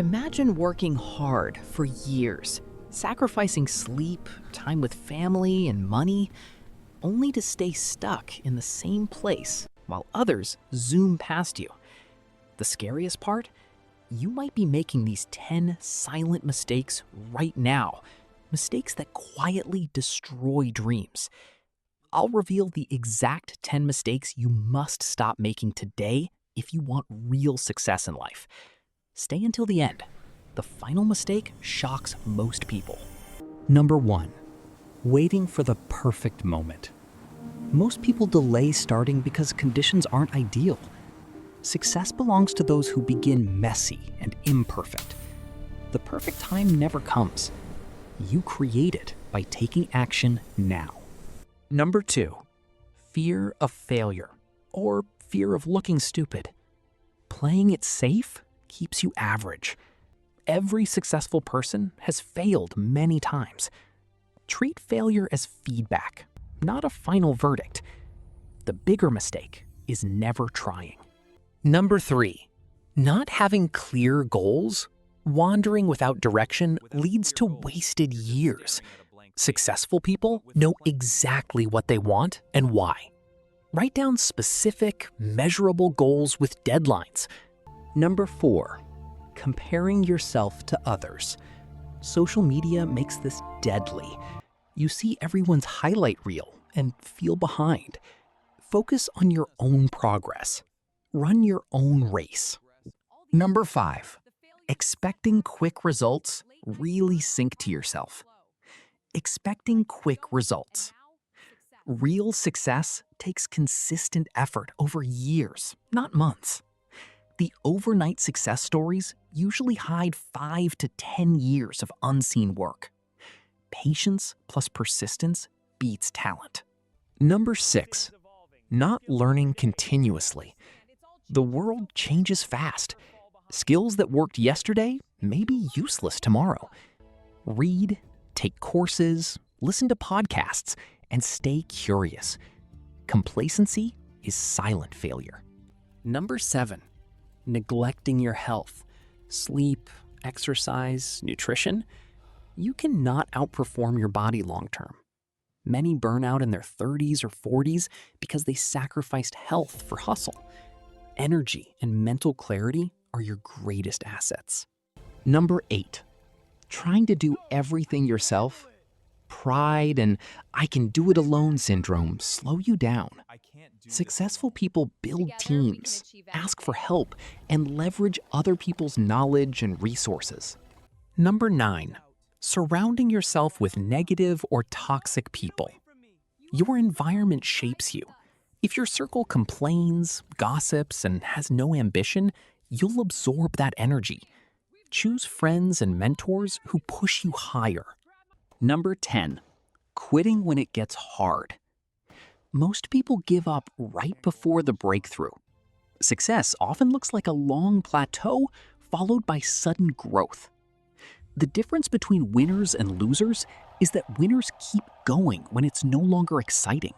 Imagine working hard for years, sacrificing sleep, time with family, and money, only to stay stuck in the same place while others zoom past you. The scariest part? You might be making these 10 silent mistakes right now, mistakes that quietly destroy dreams. I'll reveal the exact 10 mistakes you must stop making today if you want real success in life. Stay until the end. The final mistake shocks most people. Number 1. Waiting for the perfect moment. Most people delay starting because conditions aren't ideal. Success belongs to those who begin messy and imperfect. The perfect time never comes. You create it by taking action now. Number 2. Fear of failure, or fear of looking stupid. Playing it safe keeps you average. Every successful person has failed many times. Treat failure as feedback, not a final verdict. The bigger mistake is never trying. Number 3. Not having clear goals. Wandering without direction leads to wasted years. Successful people know exactly what they want and why. Write down specific, measurable goals with deadlines. Number 4. Comparing yourself to others. Social media makes this deadly. You see everyone's highlight reel and feel behind. Focus on your own progress. Run your own race. Number 5. Expecting quick results really sink to yourself. Expecting quick results. Real success takes consistent effort over years, not months. The overnight success stories usually hide 5 to 10 years of unseen work. Patience plus persistence beats talent. Number 6. Not learning continuously. The world changes fast. Skills that worked yesterday may be useless tomorrow. Read, take courses, listen to podcasts, and stay curious. Complacency is silent failure. Number 7. Neglecting your health. Sleep, exercise, nutrition. You cannot outperform your body long term. Many burn out in their 30s or 40s because they sacrificed health for hustle. Energy and mental clarity are your greatest assets. Number 8. Trying to do everything yourself. Pride and "I can do it alone" syndrome slow you down. Successful people build teams, ask for help, and leverage other people's knowledge and resources. Number 9. Surrounding yourself with negative or toxic people. Your environment shapes you. If your circle complains, gossips, and has no ambition, you'll absorb that energy. Choose friends and mentors who push you higher. Number 10. Quitting when it gets hard. Most people give up right before the breakthrough. Success often looks like a long plateau followed by sudden growth. The difference between winners and losers is that winners keep going when it's no longer exciting.